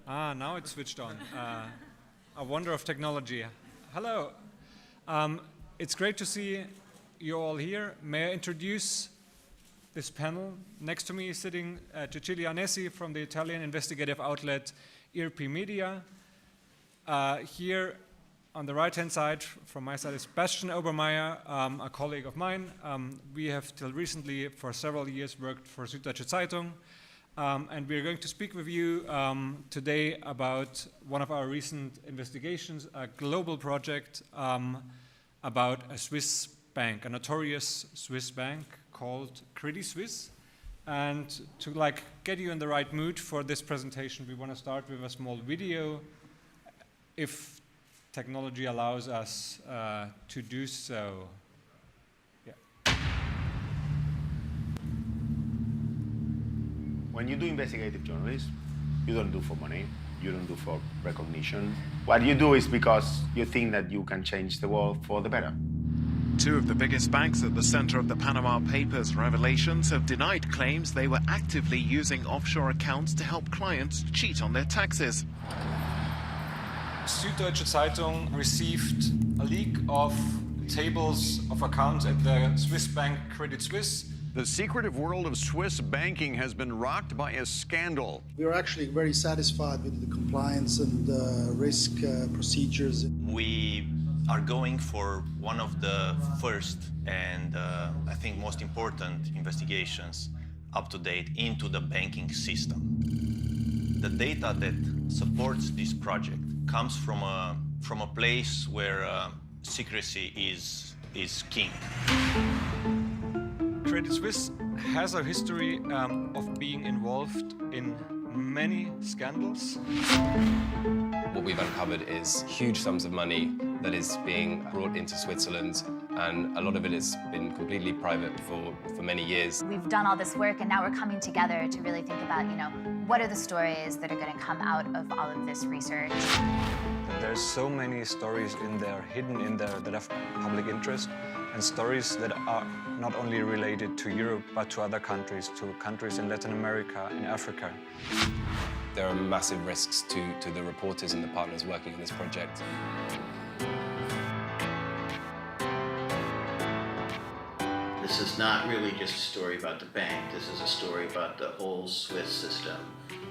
Now it's switched on. A wonder of technology. Hello. It's great to see you all here. May I introduce this panel? Next to me is sitting Cecilia Anesi from the Italian investigative outlet IRPI Media. Here on the right-hand side, from my side, is Bastian Obermayer, a colleague of mine. We have till recently, for several years, worked for Süddeutsche Zeitung. And we're going to speak with you today about one of our recent investigations, a global project about a Swiss bank, a notorious Swiss bank called Credit Suisse. And to get you in the right mood for this presentation, we want to start with a small video, if technology allows us to do so. When you do investigative journalism, you don't do for money, you don't do for recognition. What you do is because you think that you can change the world for the better. Two of the biggest banks at the center of the Panama Papers revelations have denied claims they were actively using offshore accounts to help clients cheat on their taxes. Süddeutsche Zeitung received a leak of tables of accounts at the Swiss bank Credit Suisse. The secretive world of Swiss banking has been rocked by a scandal. We are actually very satisfied with the compliance and risk procedures. We are going for one of the first and I think most important investigations up to date into the banking system. The data that supports this project comes from a place where secrecy is king. Credit Suisse has a history of being involved in many scandals. What we've uncovered is huge sums of money that is being brought into Switzerland, and a lot of it has been completely private for many years. We've done all this work, and now we're coming together to really think about, what are the stories that are going to come out of all of this research? There's so many stories in there, hidden in there, that have public interest, and stories that are not only related to Europe, but to other countries, to countries in Latin America, in Africa. There are massive risks to the reporters and the partners working on this project. This is not really just a story about the bank. This is a story about the whole Swiss system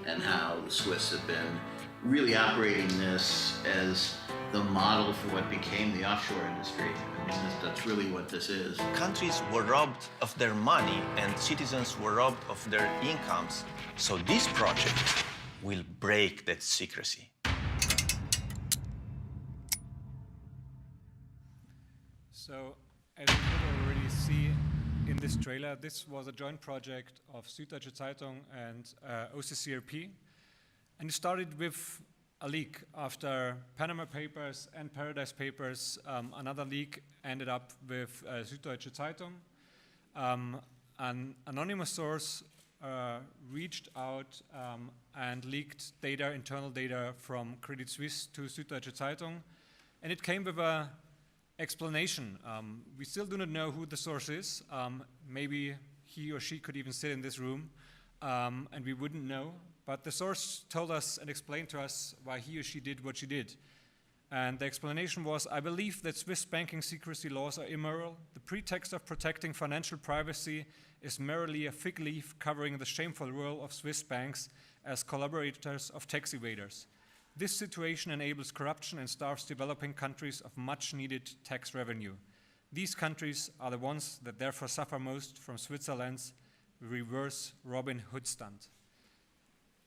and how the Swiss have been really operating this as the model for what became the offshore industry. I mean, that's really what this is. Countries were robbed of their money and citizens were robbed of their incomes. So this project will break that secrecy. So, as you could already see in this trailer, this was a joint project of Süddeutsche Zeitung and OCCRP. And it started with a leak. After Panama Papers and Paradise Papers, another leak ended up with Süddeutsche Zeitung. An anonymous source reached out and leaked data, internal data from Credit Suisse to Süddeutsche Zeitung. And it came with an explanation. We still do not know who the source is. Maybe he or she could even sit in this room and we wouldn't know. But the source told us and explained to us why he or she did what she did. And the explanation was, I believe that Swiss banking secrecy laws are immoral. The pretext of protecting financial privacy is merely a fig leaf covering the shameful role of Swiss banks as collaborators of tax evaders. This situation enables corruption and starves developing countries of much needed tax revenue. These countries are the ones that therefore suffer most from Switzerland's reverse Robin Hood stunt.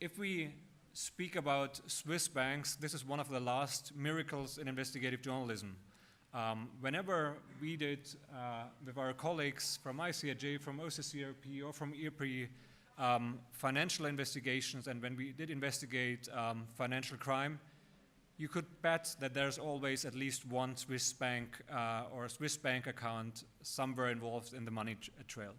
If we speak about Swiss banks, this is one of the last miracles in investigative journalism. Whenever we did, with our colleagues from ICIJ, from OCCRP, or from IRPI, financial investigations, and when we did investigate financial crime, you could bet that there's always at least one Swiss bank or a Swiss bank account somewhere involved in the money trail.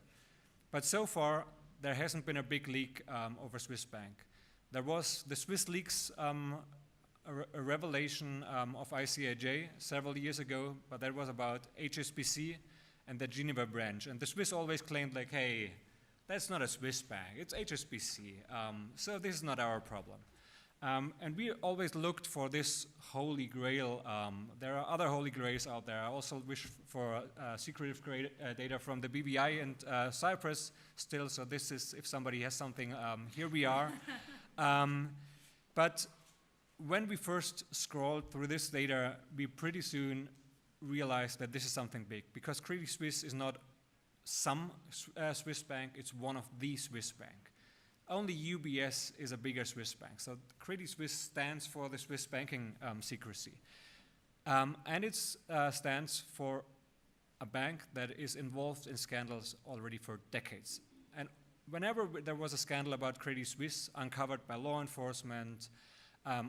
But so far, there hasn't been a big leak over Swiss bank. There was the Swiss leaks, a revelation of ICIJ several years ago, but that was about HSBC and the Geneva branch. And the Swiss always claimed like, hey, that's not a Swiss bank, it's HSBC, so this is not our problem. And we always looked for this holy grail. There are other holy grails out there. I also wish for secretive data from the BVI and Cyprus still. So this is, if somebody has something, here we are. But when we first scrolled through this data, we pretty soon realized that this is something big, because Credit Suisse is not some Swiss bank, it's one of the Swiss bank. Only UBS is a bigger Swiss bank. So Credit Suisse stands for the Swiss banking secrecy. And it stands for a bank that is involved in scandals already for decades. And whenever there was a scandal about Credit Suisse uncovered by law enforcement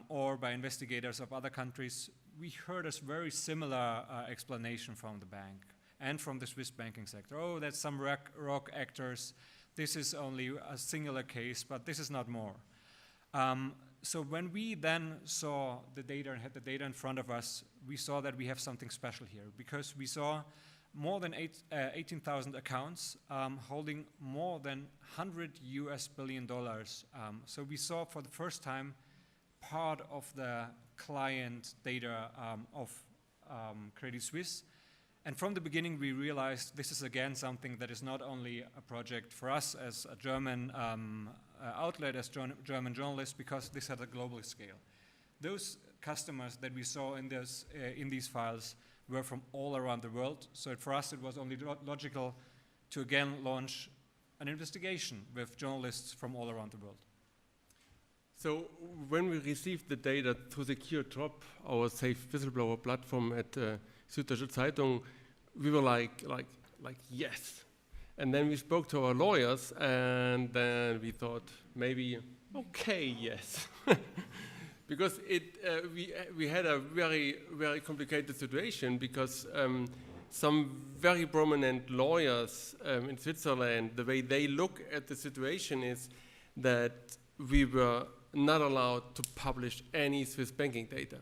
or by investigators of other countries, we heard a very similar explanation from the bank and from the Swiss banking sector. Oh, that's some rock actors. This is only a singular case, but this is not more. So when we then saw the data and had the data in front of us, we saw that we have something special here, because we saw more than 18,000 accounts holding more than $100 billion. So we saw for the first time part of the client data of Credit Suisse. And from the beginning, we realized this is again something that is not only a project for us as a German outlet, as German journalists, because this had a global scale. Those customers that we saw in these files were from all around the world. So for us, it was only logical to again launch an investigation with journalists from all around the world. So when we received the data through Secure Drop, our safe whistleblower platform at Süddeutsche Zeitung, we were like yes. And then we spoke to our lawyers, and then we thought maybe okay, yes, because we had a very complicated situation, because some very prominent lawyers in Switzerland, the way they look at the situation is that we were not allowed to publish any Swiss banking data.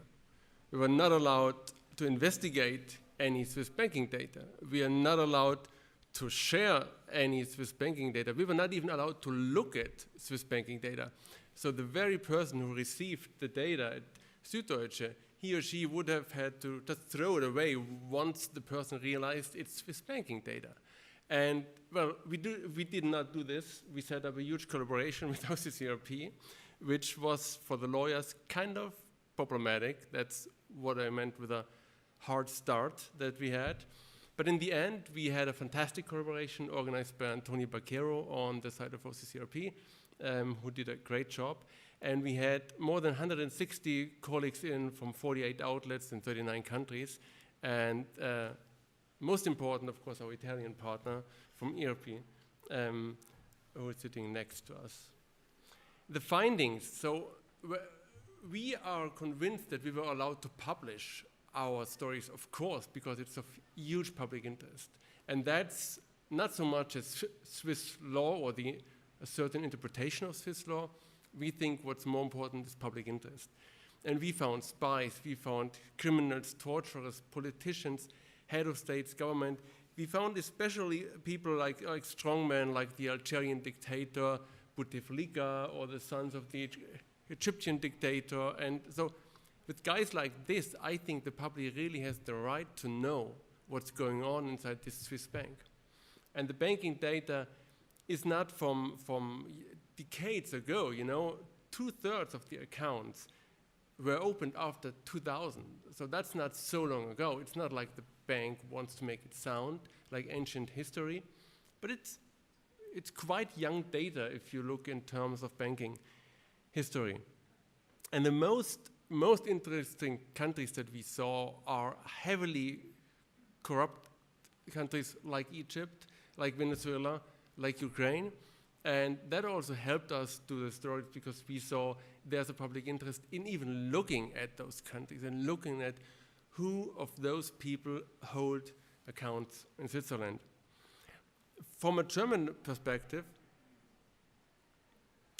We were not allowed to investigate any Swiss banking data. We are not allowed to share any Swiss banking data. We were not even allowed to look at Swiss banking data. So the very person who received the data at Süddeutsche, he or she would have had to just throw it away once the person realized it's Swiss banking data. And well, we did not do this. We set up a huge collaboration with IRPI, which was for the lawyers kind of problematic. That's what I meant with a hard start that we had. But in the end, we had a fantastic collaboration organized by Antonio Baquero on the side of OCCRP, who did a great job. And we had more than 160 colleagues in from 48 outlets in 39 countries. And most important, of course, our Italian partner from IRPI, who is sitting next to us. The findings, so we are convinced that we were allowed to publish our stories, of course, because it's of huge public interest. And that's not so much as Swiss law or a certain interpretation of Swiss law. We think what's more important is public interest. And we found spies, we found criminals, torturers, politicians, head of states, government. We found especially people like strongmen, like the Algerian dictator Bouteflika, or the sons of the Egyptian dictator. And so with guys like this, I think the public really has the right to know what's going on inside this Swiss bank. And the banking data is not from decades ago, you know. 2/3 of the accounts were opened after 2000. So that's not so long ago. It's not like the bank wants to make it sound like ancient history, but it's quite young data if you look in terms of banking history. And the most interesting countries that we saw are heavily corrupt countries like Egypt, like Venezuela, like Ukraine. And that also helped us do the stories, because we saw there's a public interest in even looking at those countries and looking at who of those people hold accounts in Switzerland. From a German perspective,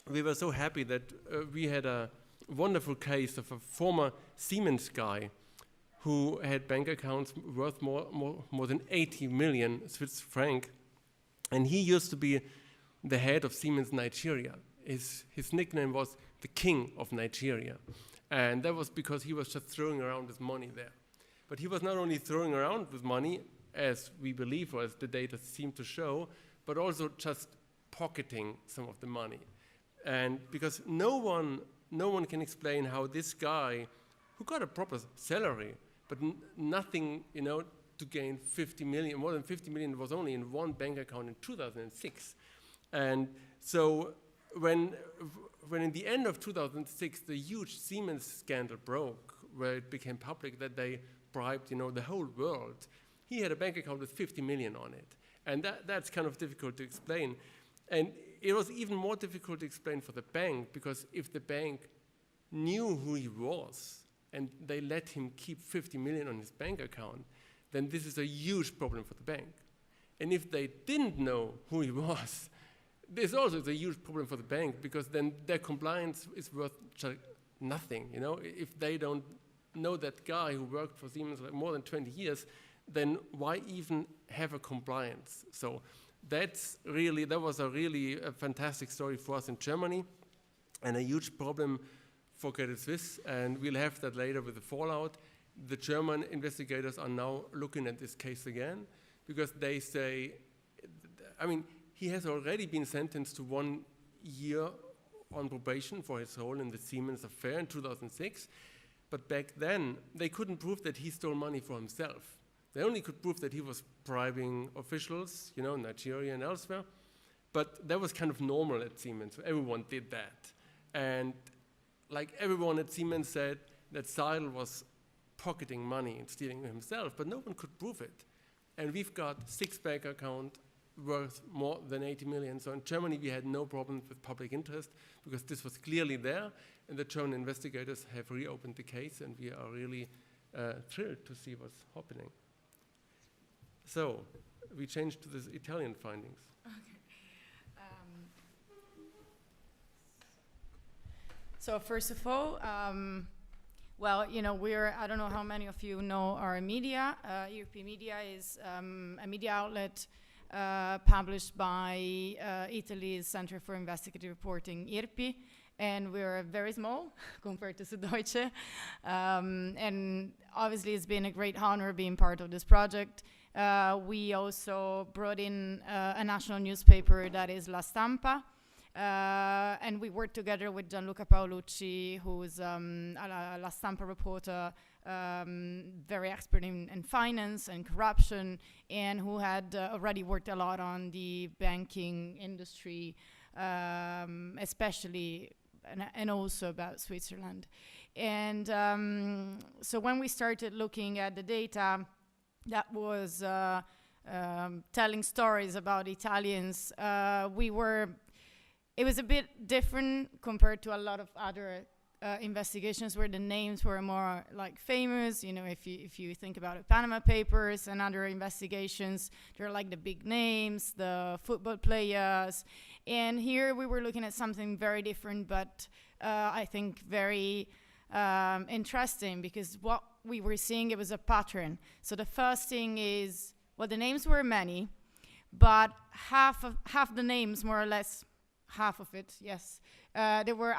we were so happy that we had a wonderful case of a former Siemens guy who had bank accounts worth more than 80 million Swiss franc. And he used to be the head of Siemens Nigeria. his nickname was the King of Nigeria. And that was because he was just throwing around his money there. But he was not only throwing around with money, as we believe, or as the data seem to show, but also just pocketing some of the money. And because no one can explain how this guy, who got a proper salary, but nothing, to gain 50 million, more than 50 million was only in one bank account in 2006. And so when in the end of 2006, the huge Siemens scandal broke, where it became public that they bribed, the whole world, he had a bank account with 50 million on it. And that's kind of difficult to explain. And it was even more difficult to explain for the bank, because if the bank knew who he was and they let him keep 50 million on his bank account, then this is a huge problem for the bank. And if they didn't know who he was, this also is a huge problem for the bank, because then their compliance is worth nothing. If they don't know that guy who worked for Siemens like more than 20 years, then why even have a compliance? So that was a really fantastic story for us in Germany, and a huge problem for Credit Suisse, and we'll have that later with the fallout. The German investigators are now looking at this case again, because they say, he has already been sentenced to 1 year on probation for his role in the Siemens affair in 2006, but back then they couldn't prove that he stole money for himself. They only could prove that he was bribing officials, in Nigeria and elsewhere, but that was kind of normal at Siemens, so everyone did that. And like everyone at Siemens said that Seidel was pocketing money and stealing himself, but no one could prove it. And we've got 6 bank accounts worth more than 80 million. So in Germany, we had no problem with public interest, because this was clearly there, and the German investigators have reopened the case, and we are really thrilled to see what's happening. So we changed to the Italian findings. Okay. So first of all, well, I don't know how many of you know our media. IRPI Media is a media outlet published by Italy's Center for Investigative Reporting, IRPI, and we're very small compared to Süddeutsche. And obviously it's been a great honor being part of this project. We also brought in a national newspaper that is La Stampa, and we worked together with Gianluca Paolucci, who's a La Stampa reporter, very expert in finance and corruption, and who had already worked a lot on the banking industry, especially, and also about Switzerland. And so when we started looking at the data, that was telling stories about Italians, it was a bit different compared to a lot of other investigations where the names were more like famous. If you think about it, Panama Papers and other investigations, they're like the big names, the football players. And here we were looking at something very different, but I think very interesting, because what we were seeing, it was a pattern. So the first thing is, well, the names were many, but half the names, more or less, half of it, yes, they were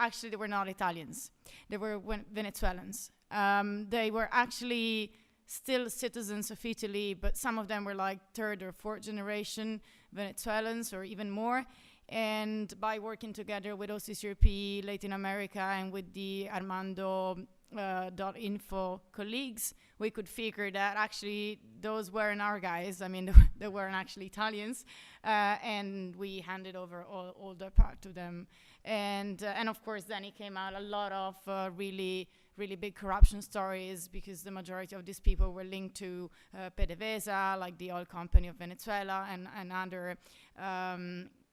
not Italians. They were Venezuelans. They were actually still citizens of Italy, but some of them were like 3rd or 4th generation Venezuelans, or even more. And by working together with OCCRP Latin America and with the Armando.info colleagues, we could figure that actually those weren't our guys. They weren't actually Italians, and we handed over all the part to them. And of course, then it came out a lot of really big corruption stories, because the majority of these people were linked to PDVSA, like the oil company of Venezuela, and other,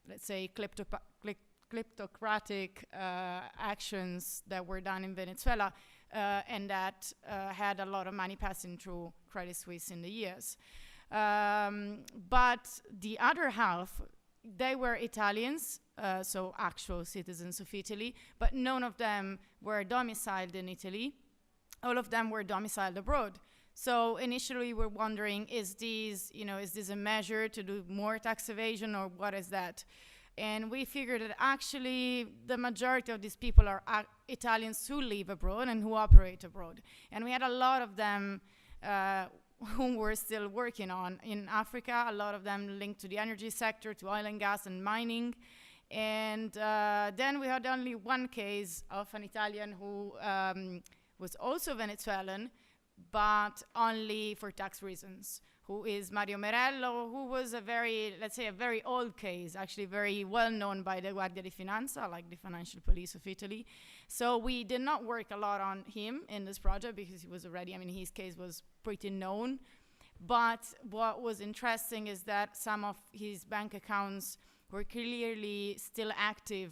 let's say, kleptocratic actions that were done in Venezuela, and that had a lot of money passing through Credit Suisse in the years. But the other half, they were Italians, so actual citizens of Italy, but none of them were domiciled in Italy. All of them were domiciled abroad. So initially we're wondering, is this a measure to do more tax evasion, or what is that? And we figured that actually the majority of these people are Italians who live abroad and who operate abroad. And we had a lot of them whom we're still working on in Africa, a lot of them linked to the energy sector, to oil and gas and mining. And then we had only one case of an Italian who was also Venezuelan, but only for tax reasons, who is Marello, who was a very, let's say, a very old case, actually very well known by the Guardia di Finanza, like the financial police of Italy. So we did not work a lot on him in this project because he was already, I mean, his case was pretty known. But what was interesting is that some of his bank accounts were clearly still active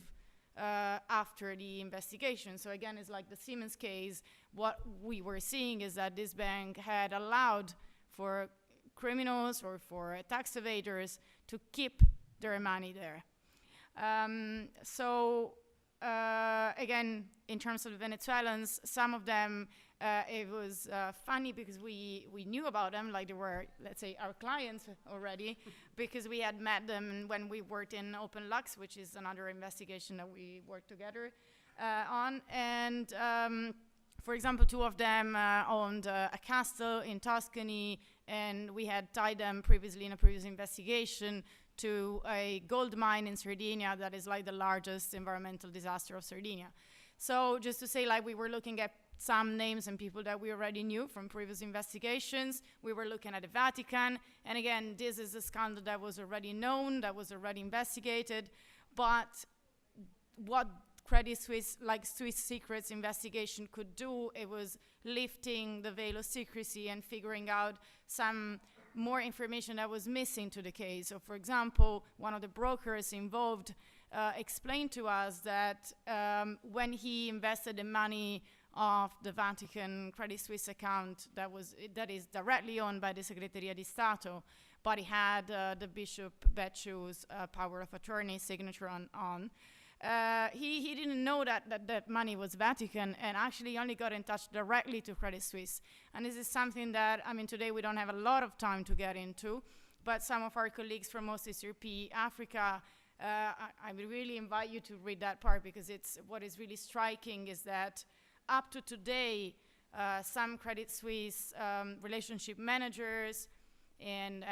after the investigation. So again, it's like the Siemens case. What we were seeing is that this bank had allowed for criminals or for tax evaders to keep their money there. Again, in terms of the Venezuelans, some of them, it was funny because we knew about them, like they were, let's say, our clients already, because we had met them when we worked in Open Lux, which is another investigation that we worked together on. And for example, two of them owned a castle in Tuscany, and we had tied them previously in a previous investigation to a gold mine in Sardinia that is like the largest environmental disaster of Sardinia. So just to say, like, we were looking at some names and people that we already knew from previous investigations. We were looking at the Vatican, and again, this is a scandal that was already known, that was already investigated, but what Credit Suisse, like Suisse Secrets investigation could do, it was lifting the veil of secrecy and figuring out some more information that was missing to the case. So for example, one of the brokers involved explained to us that when he invested the money of the Vatican Credit Suisse account that is directly owned by the Segreteria di Stato, but he had the Bishop Becciu's power of attorney signature on. He didn't know that money was Vatican, and actually only got in touch directly to Credit Suisse. And this is something that, I mean, today we don't have a lot of time to get into, but some of our colleagues from most IRPI Africa, I would really invite you to read that part, because it's what is really striking is that up to today, some Credit Suisse relationship managers and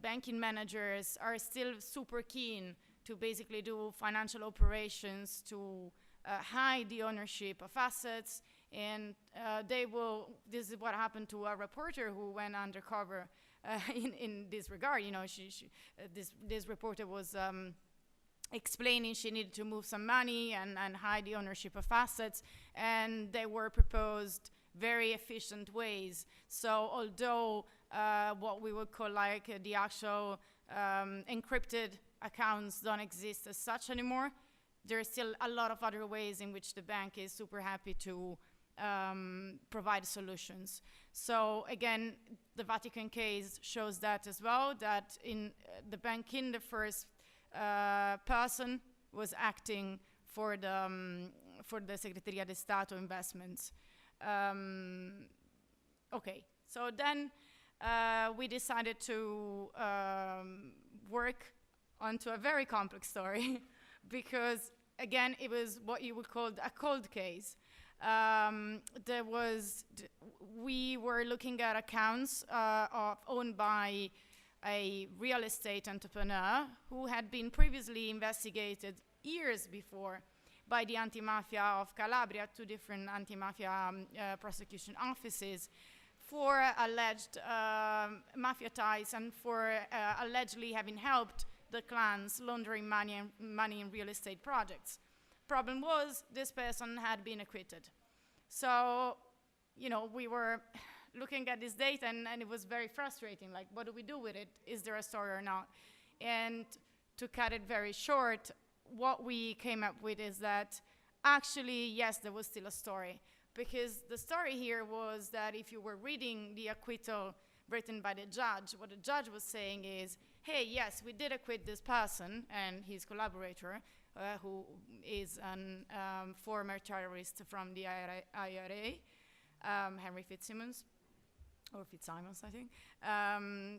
banking managers are still super keen to basically do financial operations to hide the ownership of assets, and this is what happened to a reporter who went undercover in this regard. You know, this reporter was explaining she needed to move some money and hide the ownership of assets, and they were proposed very efficient ways. So although what we would call like the actual encrypted accounts don't exist as such anymore, there are still a lot of other ways in which the bank is super happy to provide solutions. So again, the Vatican case shows that as well, that in the bank in the first person was acting for the Segreteria di Stato investments. Okay, so then we decided to work onto a very complex story because, again, it was what you would call a cold case. We were looking at accounts owned by a real estate entrepreneur who had been previously investigated years before by the anti-mafia of Calabria, 2 different anti-mafia prosecution offices, for alleged mafia ties and for allegedly having helped the clans laundering money in real estate projects. Problem was, this person had been acquitted. So, you know, we were looking at this data and it was very frustrating. Like, what do we do with it? Is there a story or not? And to cut it very short, what we came up with is that actually, yes, there was still a story. Because the story here was that if you were reading the acquittal written by the judge, what the judge was saying is, hey, yes, we did acquit this person and his collaborator, who is a former terrorist from the IRA, Henry Fitzsimmons, or Fitzsimons, I think.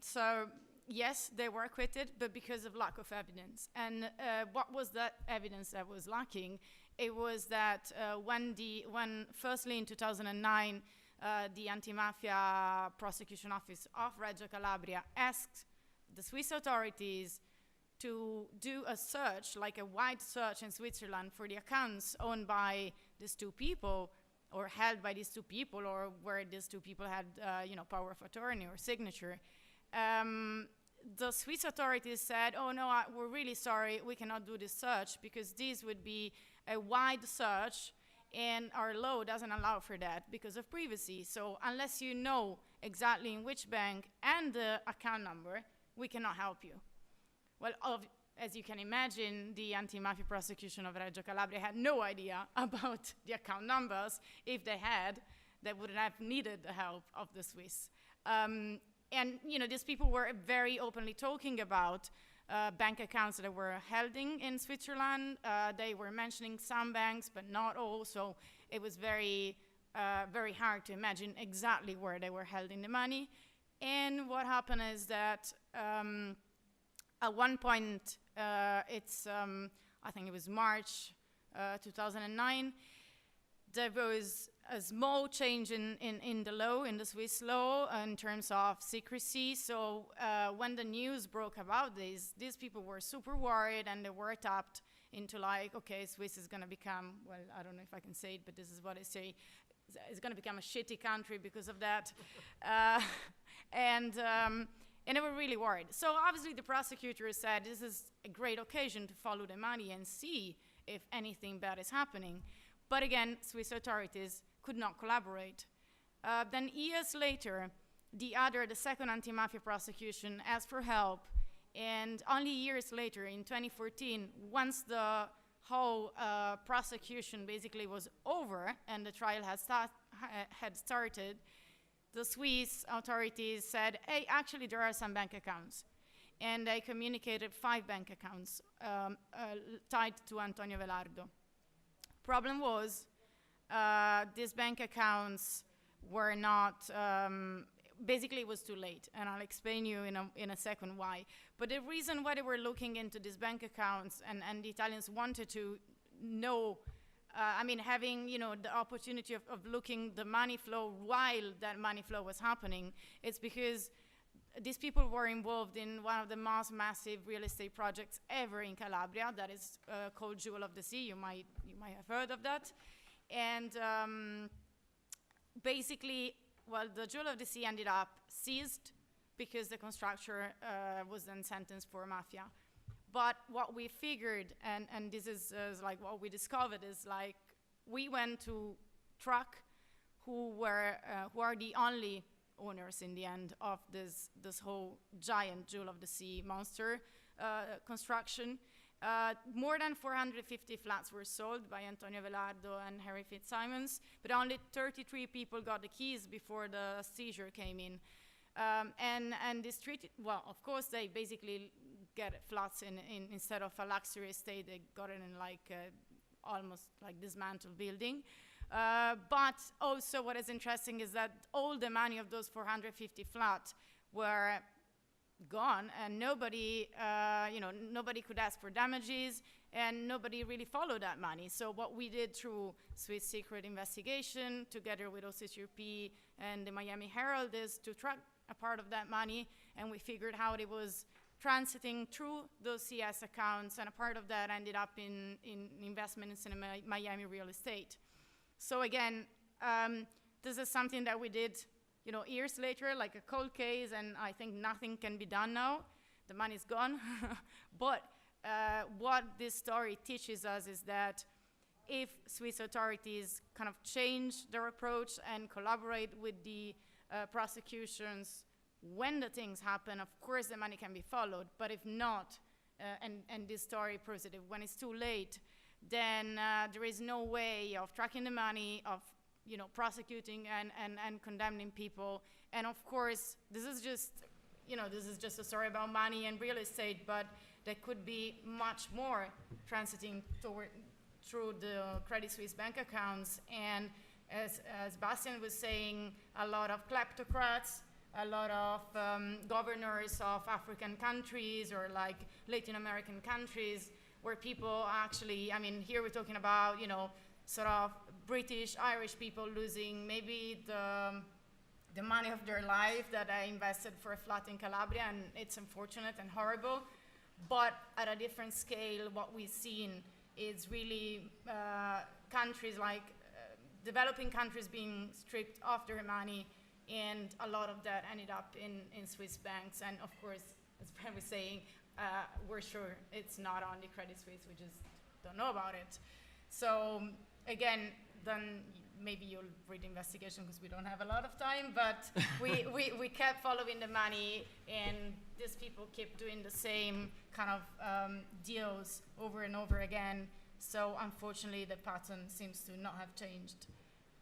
So yes, they were acquitted, but because of lack of evidence. And what was that evidence that was lacking? It was that when firstly in 2009, the Anti-Mafia Prosecution Office of Reggio Calabria asked the Swiss authorities to do a search, like a wide search in Switzerland for the accounts owned by these two people, or held by these two people, or where these two people had, power of attorney or signature. The Swiss authorities said, oh no, we're really sorry, we cannot do this search because this would be a wide search and our law doesn't allow for that because of privacy. So unless you know exactly in which bank and the account number, we cannot help you. Well, as you can imagine, the Anti-Mafia Prosecution of Reggio Calabria had no idea about the account numbers. If they had, they wouldn't have needed the help of the Swiss. And these people were very openly talking about bank accounts that were held in Switzerland. They were mentioning some banks, but not all. So it was very, very hard to imagine exactly where they were holding the money. And what happened is that at one point, I think it was March 2009, there was a small change in the law, in the Swiss law, in terms of secrecy. So when the news broke about this, these people were super worried and they were tapped into like, okay, Swiss is going to become, well, I don't know if I can say it, but this is what I say, it's going to become a shitty country because of that. And they were really worried. So obviously the prosecutor said this is a great occasion to follow the money and see if anything bad is happening. But again, Swiss authorities could not collaborate. Then years later, the second anti-mafia prosecution asked for help. And only years later, in 2014, once the whole prosecution basically was over and the trial had started, the Swiss authorities said, hey, actually there are some bank accounts. And they communicated 5 bank accounts tied to Antonio Velardo. Problem was, these bank accounts were not, basically it was too late, and I'll explain you in a second why. But the reason why they were looking into these bank accounts and the Italians wanted to know, having the opportunity of looking the money flow while that money flow was happening, it's because these people were involved in one of the most massive real estate projects ever in Calabria that is called Jewel of the Sea. You might have heard of that. And basically, well, the Jewel of the Sea ended up seized because the constructor was then sentenced for mafia. But what we figured, and this is like what we discovered, is like we went to track who are the only owners in the end of this whole giant Jewel of the Sea monster construction. More than 450 flats were sold by Antonio Velardo and Harry Fitzsimons, but only 33 people got the keys before the seizure came in. And this treated, well, of course, they basically get flats instead of a luxury estate, they got it in like almost like dismantled building. But also what is interesting is that all the money of those 450 flats were gone, and nobody could ask for damages, and nobody really followed that money. So what we did through Suisse Secret investigation, together with IRPI and the Miami Herald, is to track a part of that money, and we figured how it was transiting through those CS accounts, and a part of that ended up in investments in Miami real estate. So again, this is something that we did years later, like a cold case, and I think nothing can be done now. The money's gone. But what this story teaches us is that if Swiss authorities kind of change their approach and collaborate with the prosecutions when the things happen, of course the money can be followed. But if not, and this story proves it, when it's too late, then there is no way of tracking the money, of prosecuting and condemning people. And of course, this is just a story about money and real estate, but there could be much more transiting through the Credit Suisse bank accounts. And as Bastian was saying, a lot of kleptocrats a lot of governors of African countries or like Latin American countries where people actually, I mean, here we're talking about, you know, sort of British, Irish people losing maybe the money of their life that I invested for a flat in Calabria, and it's unfortunate and horrible. But at a different scale, what we've seen is really countries like developing countries being stripped of their money, and a lot of that ended up in Swiss banks. And of course, as Fred was saying, we're sure it's not only Credit Suisse, we just don't know about it. So again, then maybe you'll read the investigation because we don't have a lot of time, but we kept following the money, and these people keep doing the same kind of deals over and over again. So unfortunately, the pattern seems to not have changed.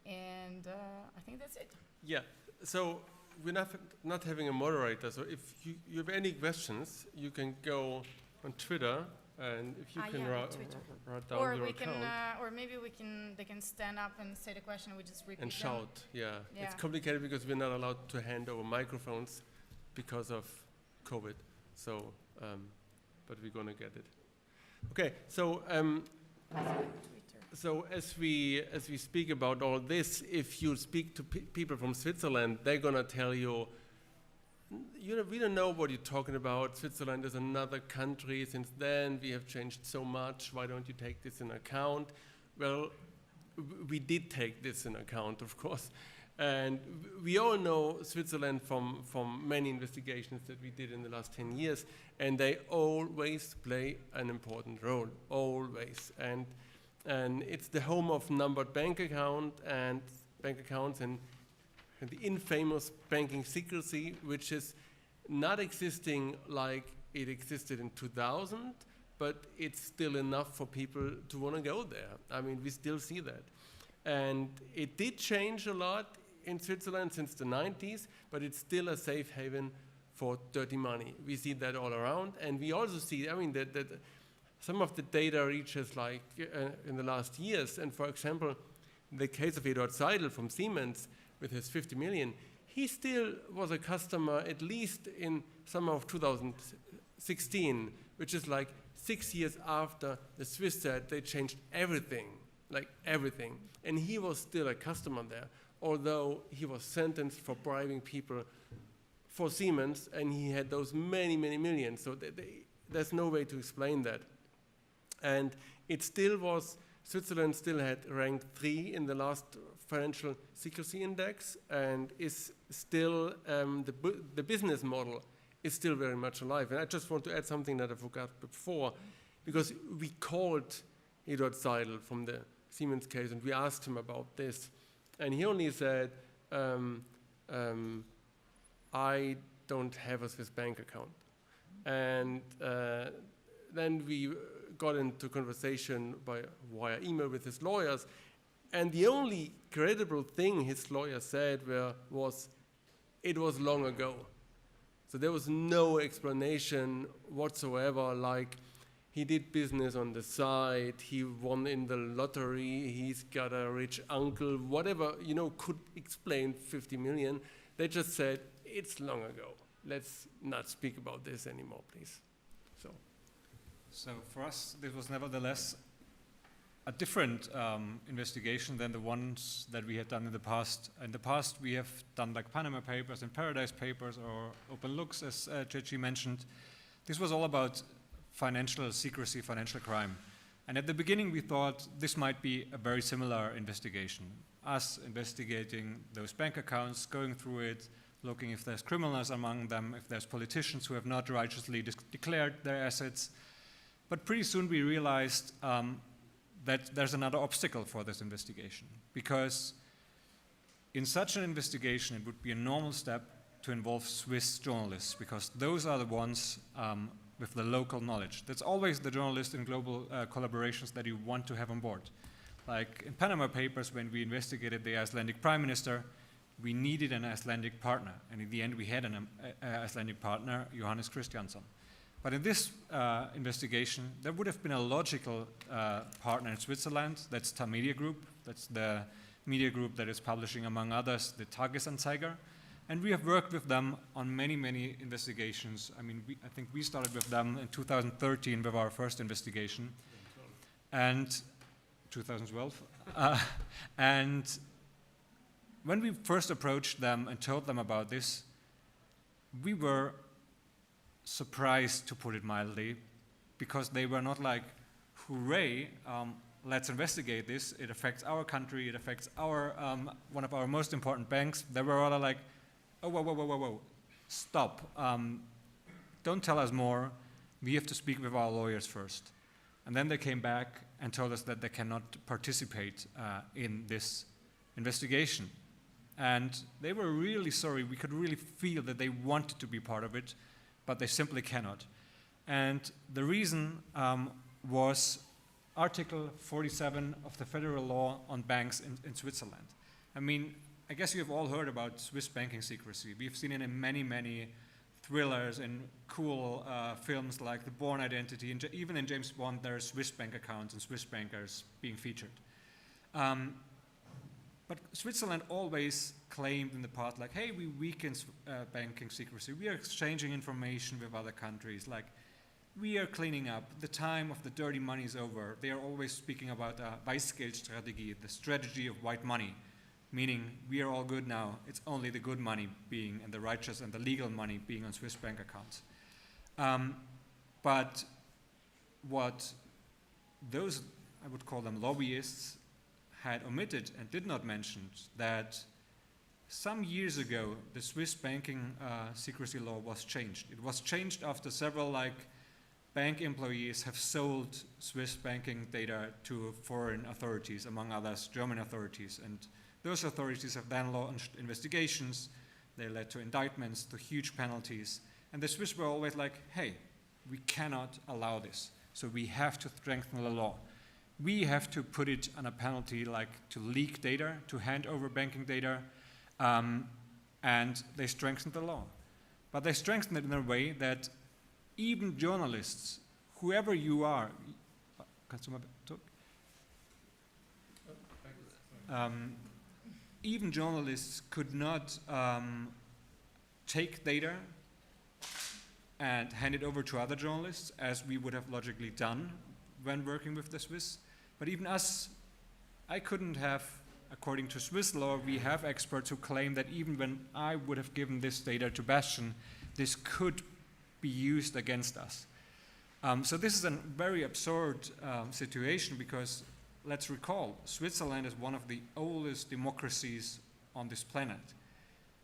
And I think that's it. Yeah, so we're not having a moderator, so if you have any questions, you can go on Twitter, and if you can write down or your we account. Can, or maybe they can stand up and say the question, we just repeat and them. shout, yeah. It's complicated because we're not allowed to hand over microphones because of COVID, so, but we're gonna get it. Okay, so, so as we speak about all this, if you speak to people from Switzerland, they're gonna tell you, we don't know what you're talking about. Switzerland is another country. Since then, we have changed so much. Why don't you take this in account? Well, we did take this in account, of course. And we all know Switzerland from many investigations that we did in the last 10 years. And they always play an important role, always. And it's the home of numbered bank accounts and the infamous banking secrecy, which is not existing like it existed in 2000, but it's still enough for people to want to go there. I mean, we still see that. And it did change a lot in Switzerland since the 90s, but it's still a safe haven for dirty money. We see that all around, and we also see, I mean, that some of the data reaches like in the last years, and for example, the case of Eduard Seidel from Siemens, with his 50 million, he still was a customer at least in summer of 2016, which is like 6 years after the Swiss said they changed everything, like everything. And he was still a customer there, although he was sentenced for bribing people for Siemens, and he had those many, many millions. So there's no way to explain that. And it still was, Switzerland still had ranked 3 in the last financial secrecy index, and is still, the business model is still very much alive. And I just want to add something that I forgot before, because we called Eduard Seidel from the Siemens case, and we asked him about this. And he only said, I don't have a Swiss bank account. And then we got into conversation via email with his lawyers, and the only credible thing his lawyer said was, it was long ago. So there was no explanation whatsoever, like he did business on the side, he won in the lottery, he's got a rich uncle, whatever, could explain 50 million. They just said, it's long ago. Let's not speak about this anymore, please. So for us, this was nevertheless a different investigation than the ones that we had done in the past. In the past, we have done like Panama Papers and Paradise Papers or Open Looks, as Ceci mentioned. This was all about financial secrecy, financial crime. And at the beginning, we thought this might be a very similar investigation. Us investigating those bank accounts, going through it, looking if there's criminals among them, if there's politicians who have not righteously declared their assets. But pretty soon we realized that there's another obstacle for this investigation, because in such an investigation it would be a normal step to involve Swiss journalists, because those are the ones with the local knowledge. That's always the journalist in global collaborations that you want to have on board. Like in Panama Papers, when we investigated the Icelandic Prime Minister, we needed an Icelandic partner, and in the end we had an Icelandic partner, Johannes Kristjansson. But in this investigation, there would have been a logical partner in Switzerland. That's Tamedia Group. That's the media group that is publishing, among others, the Tagesanzeiger. And we have worked with them on many, many investigations. I mean, I think we started with them in 2013 with our first investigation. And 2012. And when we first approached them and told them about this, we were surprised, to put it mildly, because they were not like, hooray, let's investigate this. It affects our country, it affects our one of our most important banks. They were rather like, oh, whoa, stop. Don't tell us more. We have to speak with our lawyers first. And then they came back and told us that they cannot participate in this investigation. And they were really sorry. We could really feel that they wanted to be part of it, but they simply cannot. And the reason was Article 47 of the federal law on banks in Switzerland. I mean, I guess you have all heard about Swiss banking secrecy. We've seen it in many, many thrillers and cool films like The Bourne Identity, and even in James Bond there are Swiss bank accounts and Swiss bankers being featured. But Switzerland always claimed in the past, like, hey, we weaken banking secrecy. We are exchanging information with other countries. Like, we are cleaning up. The time of the dirty money is over. They are always speaking about Weißgeldstrategie, the strategy of white money, meaning we are all good now. It's only the good money being, and the righteous and the legal money being on Swiss bank accounts. But what those, I would call them lobbyists, had omitted and did not mention that some years ago the Swiss banking secrecy law was changed. It was changed after several bank employees have sold Swiss banking data to foreign authorities, among others German authorities, and those authorities have then launched investigations. They led to indictments, to huge penalties, and the Swiss were always like, hey, we cannot allow this, so we have to strengthen the law. We have to put it on a penalty like to leak data, to hand over banking data, and they strengthened the law. But they strengthened it in a way that even journalists, whoever you are, even journalists could not take data and hand it over to other journalists, as we would have logically done when working with the Swiss. But even us, I couldn't have, according to Swiss law, we have experts who claim that even when I would have given this data to Bastian, this could be used against us. So this is a very absurd situation, because let's recall, Switzerland is one of the oldest democracies on this planet,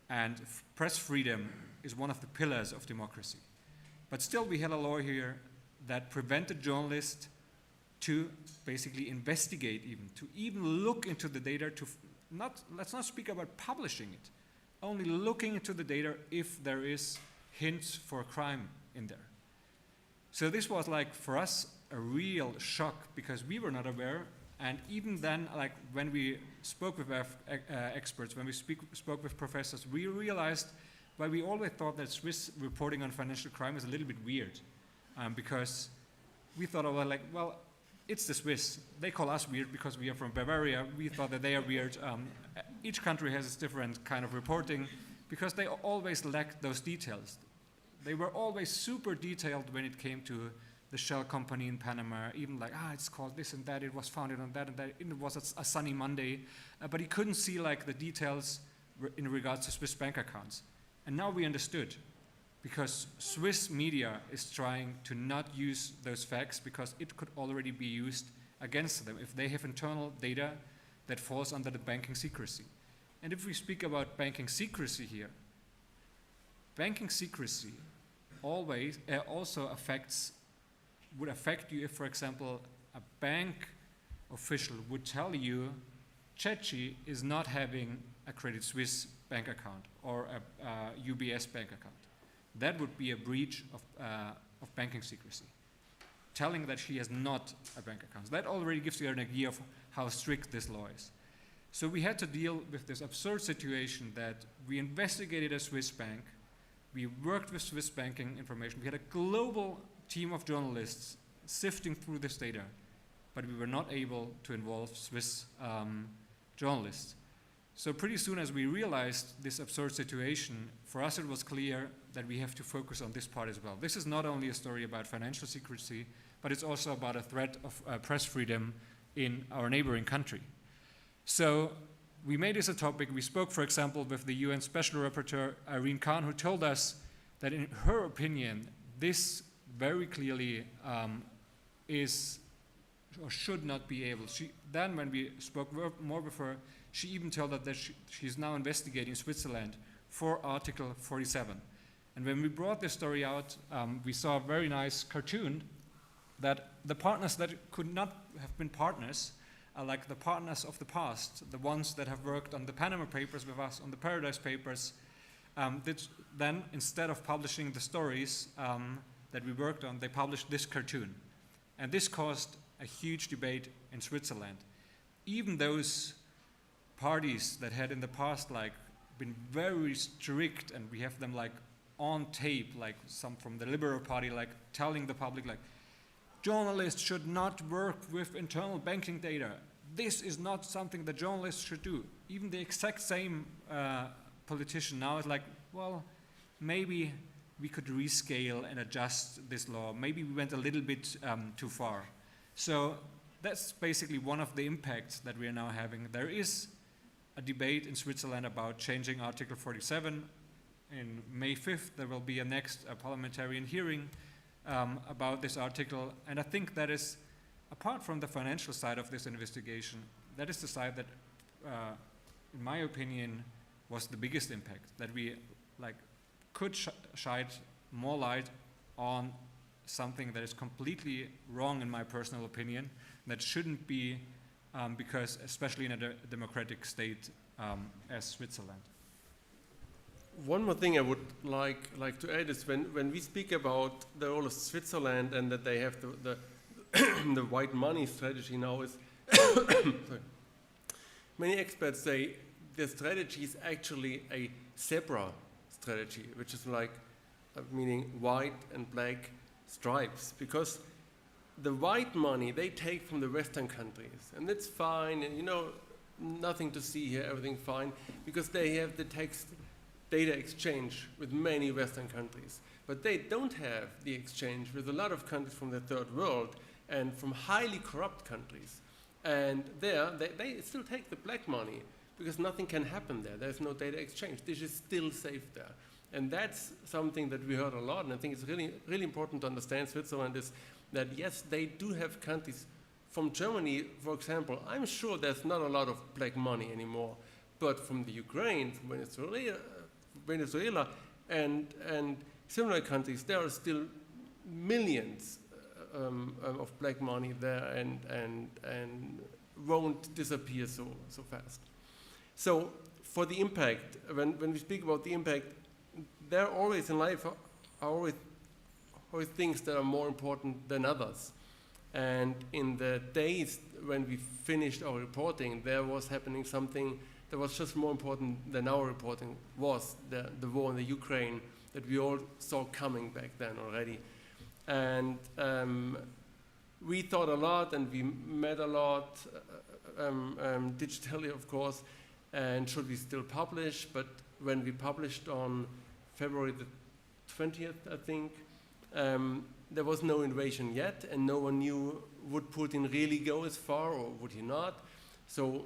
and press freedom is one of the pillars of democracy. But still we had a law here that prevented journalists to basically investigate, to even look into the data, let's not speak about publishing it, only looking into the data if there is hints for crime in there. So this was for us a real shock, because we were not aware, and even then when we spoke with experts, when we spoke with professors, we realized why we always thought that Swiss reporting on financial crime is a little bit weird, because we thought, well, it's the Swiss. They call us weird because we are from Bavaria. We thought that they are weird. Each country has its different kind of reporting, because they always lacked those details. They were always super detailed when it came to the shell company in Panama, even it's called this and that, it was founded on that and that, it was a sunny Monday, but he couldn't see the details in regards to Swiss bank accounts. And now we understood, because Swiss media is trying to not use those facts, because it could already be used against them if they have internal data that falls under the banking secrecy. And if we speak about banking secrecy here, banking secrecy always also would affect you if, for example, a bank official would tell you Ceci is not having a Credit Suisse bank account or a UBS bank account. That would be a breach of banking secrecy, telling that she has not a bank account. That already gives you an idea of how strict this law is. So we had to deal with this absurd situation that we investigated a Swiss bank, we worked with Swiss banking information, we had a global team of journalists sifting through this data, but we were not able to involve Swiss journalists. So pretty soon as we realized this absurd situation, for us it was clear that we have to focus on this part as well. This is not only a story about financial secrecy, but it's also about a threat of press freedom in our neighboring country. So we made this a topic. We spoke, for example, with the UN Special Rapporteur, Irene Khan, who told us that in her opinion, this very clearly is or should not be able. Then when we spoke more with her, she even told us that she's now investigating Switzerland for Article 47. And when we brought this story out, we saw a very nice cartoon that the partners that could not have been partners are like the partners of the past, the ones that have worked on the Panama Papers with us, on the Paradise Papers, then instead of publishing the stories that we worked on, they published this cartoon. And this caused a huge debate in Switzerland. Even those parties that had in the past been very strict, and we have them on tape, like some from the Liberal Party, telling the public journalists should not work with internal banking data. This is not something that journalists should do. Even the exact same politician now is well, maybe we could rescale and adjust this law. Maybe we went a little bit too far. So that's basically one of the impacts that we are now having. There is a debate in Switzerland about changing Article 47. In May 5th, there will be a next parliamentarian hearing about this article. And I think that is, apart from the financial side of this investigation, that is the side that, in my opinion, was the biggest impact, that we could shine more light on something that is completely wrong, in my personal opinion, that shouldn't be, because especially in a democratic state as Switzerland. One more thing I would like to add is when we speak about the role of Switzerland and that they have the the white money strategy now is sorry. Many experts say the strategy is actually a zebra strategy, which is meaning white and black stripes, because the white money they take from the Western countries, and it's fine, and nothing to see here, everything fine, because they have the data exchange with many Western countries. But they don't have the exchange with a lot of countries from the third world and from highly corrupt countries. And there, they still take the black money because nothing can happen there. There's no data exchange. This is still safe there. And that's something that we heard a lot, and I think it's really, really important to understand Switzerland is that, yes, they do have countries. From Germany, for example, I'm sure there's not a lot of black money anymore, but from the Ukraine, from Venezuela and similar countries, there are still millions of black money there and won't disappear so fast. So for the impact, when we speak about the impact, there are always in life always things that are more important than others. And in the days when we finished our reporting, there was happening something that was just more important than our reporting was the war in the Ukraine that we all saw coming back then already. And we thought a lot and we met a lot, digitally of course, and should we still publish? But when we published on February the 20th, I think, there was no invasion yet, and no one knew would Putin really go as far or would he not. So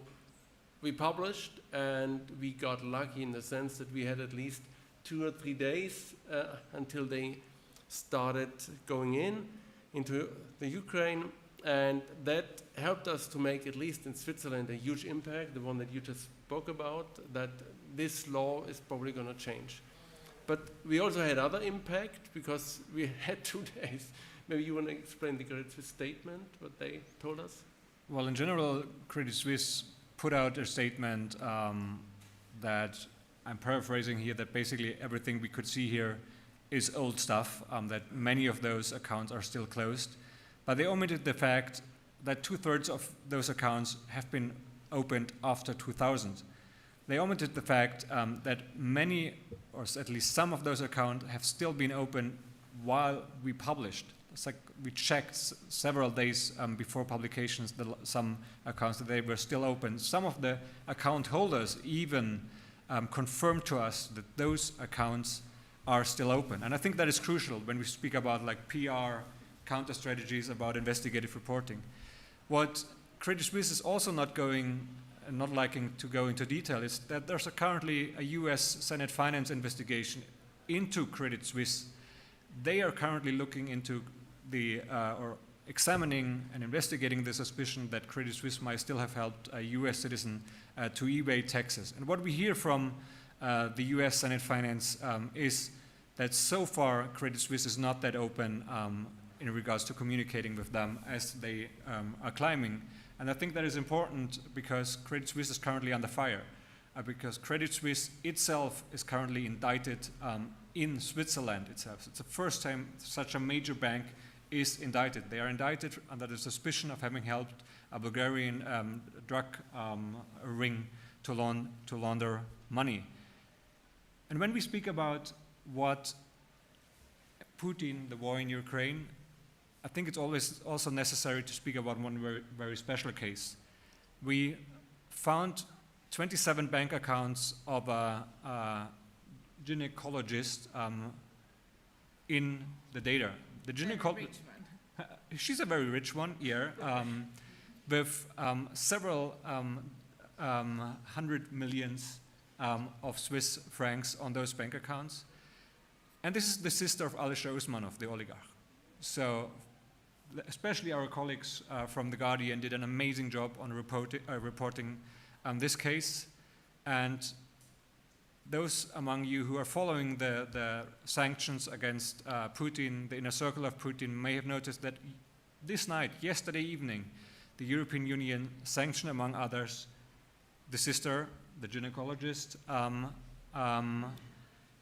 we published, and we got lucky in the sense that we had at least 2 or 3 days until they started going into the Ukraine, and that helped us to make, at least in Switzerland, a huge impact, the one that you just spoke about, that this law is probably going to change. But we also had other impact because we had 2 days. Maybe you want to explain the Credit Suisse statement, what they told us? Well, in general, Credit Suisse put out a statement that, I'm paraphrasing here, that basically everything we could see here is old stuff, that many of those accounts are still closed. But they omitted the fact that 2/3 of those accounts have been opened after 2000. They omitted the fact that many, or at least some of those accounts have still been open while we published it's like we checked several days before publications some accounts that they were still open. Some of the account holders even confirmed to us that those accounts are still open. And I think that is crucial when we speak about like PR, counter strategies, about investigative reporting. What Credit Suisse is also not liking to go into detail is that there's currently a US Senate Finance investigation into Credit Suisse. They are currently looking into or examining and investigating the suspicion that Credit Suisse might still have helped a US citizen to evade taxes. And what we hear from the US Senate Finance is that so far Credit Suisse is not that open in regards to communicating with them as they are climbing. And I think that is important because Credit Suisse is currently under fire, because Credit Suisse itself is currently indicted in Switzerland itself. It's the first time such a major bank is indicted. They are indicted under the suspicion of having helped a Bulgarian drug ring to launder money. And when we speak about what Putin, the war in Ukraine, I think it's always also necessary to speak about one very, very special case. We found 27 bank accounts of a gynecologist in the data. The gynecologist, she's a very rich one, yeah, with several hundred millions of Swiss francs on those bank accounts. And this is the sister of Alisher Usmanov, the oligarch. So especially our colleagues from The Guardian did an amazing job on reporting this case. And those among you who are following the sanctions against Putin, the inner circle of Putin, may have noticed that this night, yesterday evening, the European Union sanctioned, among others, the sister, the gynecologist,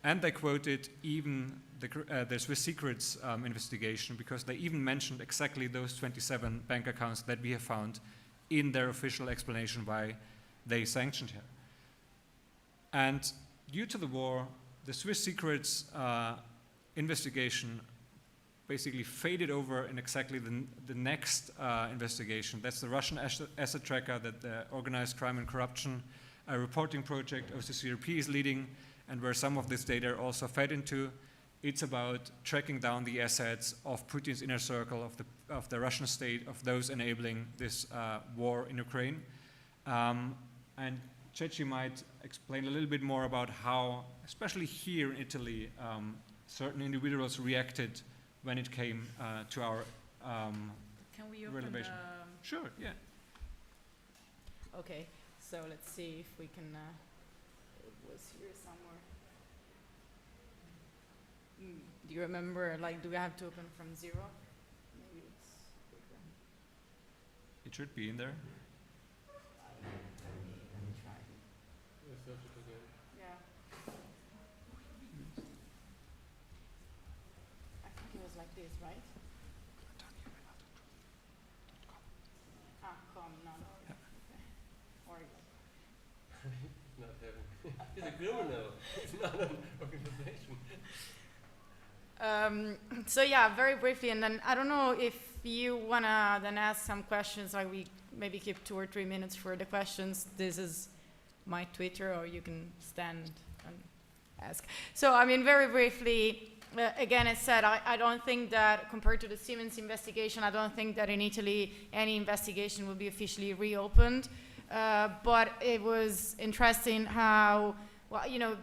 and they quoted even the Swiss Secrets investigation, because they even mentioned exactly those 27 bank accounts that we have found in their official explanation why they sanctioned her. And due to the war, the Swiss Secrets investigation basically faded over in exactly the next investigation. That's the Russian asset tracker that the Organized Crime and Corruption reporting project IRPI is leading, and where some of this data also fed into. It's about tracking down the assets of Putin's inner circle, of the Russian state, of those enabling this war in Ukraine. And Ceci might explain a little bit more about how, especially here in Italy, certain individuals reacted when it came to our Can we open revelation. Sure, yeah. Okay, so let's see if we can, it was here somewhere. Do you remember, like, do we have to open from 0? Maybe it's bigger. It should be in there. Yeah. I think it was like this, right? Com, not org. Okay. Org. Not having. He's a criminal. It's not an organization. So yeah, very briefly, and then I don't know if you wanna then ask some questions, like we maybe keep 2 or 3 minutes for the questions. This is my Twitter, or you can stand and ask. So I mean, very briefly, again, as said, I don't think that compared to the Siemens investigation, I don't think that in Italy any investigation will be officially reopened. But it was interesting how, well, you know,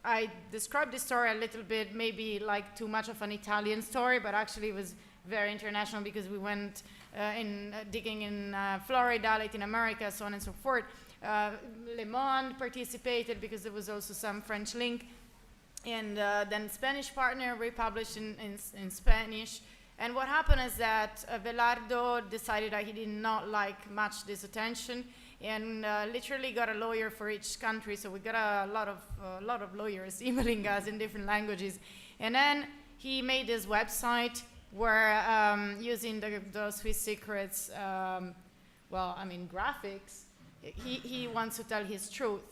I described this story a little bit, maybe like too much of an Italian story, but actually it was very international because we went digging in Florida, Latin America, so on and so forth. Le Monde participated because there was also some French link. And then Spanish partner republished in Spanish. And what happened is that Velardo decided that he did not like much this attention, and literally got a lawyer for each country. So we got a lot of lawyers emailing us in different languages. And then he made this website where using the Suisse Secrets, well, I mean, graphics, he wants to tell his truth.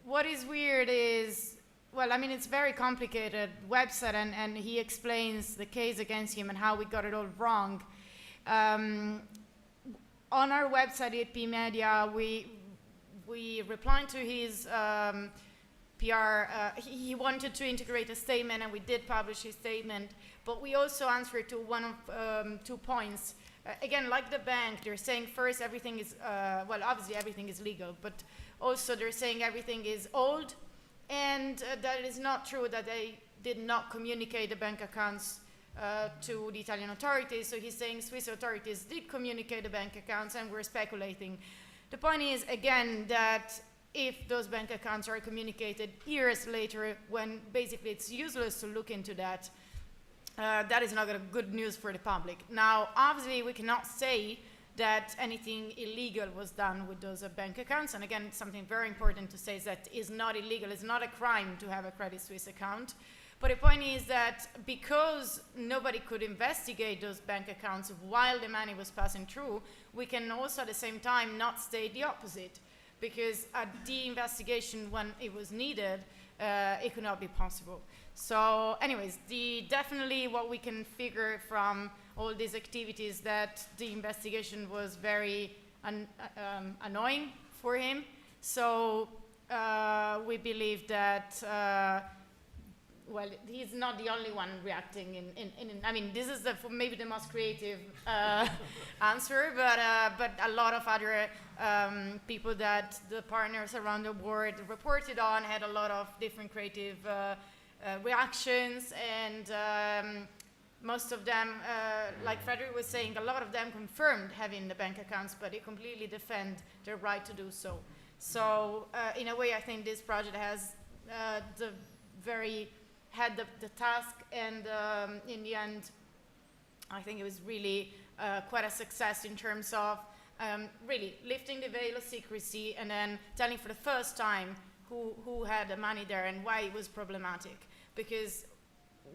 What is weird is well, I mean, it's very complicated website, and he explains the case against him and how we got it all wrong. On our website, IRPI Media, we replied to his PR. He wanted to integrate a statement, and we did publish his statement, but we also answered to one of 2 points. Again, like the bank, they're saying first everything is, well, obviously everything is legal, but also they're saying everything is old, and that it is not true that they did not communicate the bank accounts to the Italian authorities. So he's saying Swiss authorities did communicate the bank accounts, and we're speculating. The point is, again, that if those bank accounts are communicated years later, when basically it's useless to look into that, that is not good news for the public. Now, obviously, we cannot say that anything illegal was done with those bank accounts. And again, something very important to say is that it's not illegal. It's not a crime to have a Credit Suisse account. But the point is that because nobody could investigate those bank accounts while the money was passing through, we can also at the same time not state the opposite. Because at the investigation, when it was needed, it could not be possible. So anyways, definitely what we can figure from all these activities that the investigation was very annoying for him. So we believe that, well, he's not the only one reacting I mean, this is maybe the most creative answer, but a lot of other people that the partners around the world reported on had a lot of different creative reactions, and most of them, like Frederik was saying, a lot of them confirmed having the bank accounts, but they completely defend their right to do so. So in a way, I think this project has had the task, and in the end, I think it was really quite a success in terms of really lifting the veil of secrecy and then telling for the first time who had the money there and why it was problematic. Because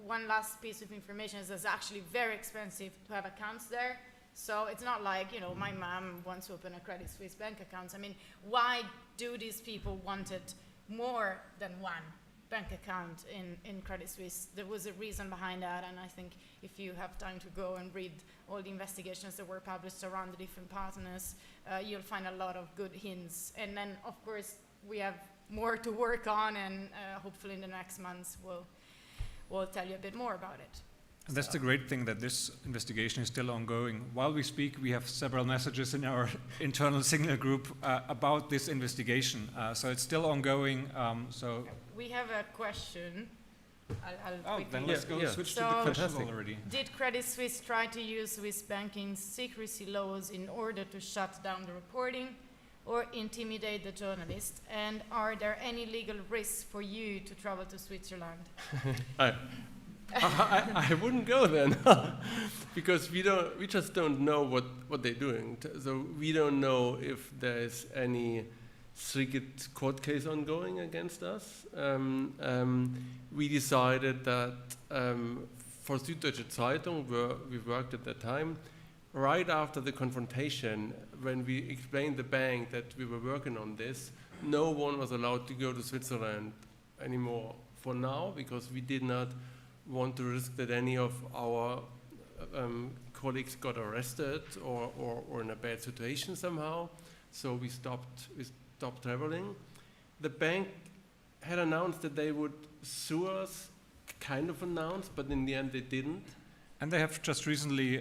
one last piece of information is it's actually very expensive to have accounts there. So it's not like, you know, my mom wants to open a Credit Suisse bank account. I mean, why do these people wanted more than one bank account in Credit Suisse? There was a reason behind that, and I think if you have time to go and read all the investigations that were published around the different partners, you'll find a lot of good hints. And then, of course, we have more to work on, and hopefully in the next months we'll tell you a bit more about it. And that's the great thing, that this investigation is still ongoing. While we speak, we have several messages in our internal Signal group about this investigation. So it's still ongoing. So we have a question. Then let's switch to the questions already. Did Credit Suisse try to use Swiss banking secrecy laws in order to shut down the reporting or intimidate the journalist? And are there any legal risks for you to travel to Switzerland? I wouldn't go then, because we just don't know what they're doing. So we don't know if there's any secret court case ongoing against us. We decided that for Süddeutsche Zeitung, where we worked at that time, right after the confrontation, when we explained the bank that we were working on this, no one was allowed to go to Switzerland anymore for now, because we did not want to risk that any of our colleagues got arrested or in a bad situation somehow. So we stopped traveling. The bank had announced that they would sue us, kind of announced, but in the end they didn't. And they have just recently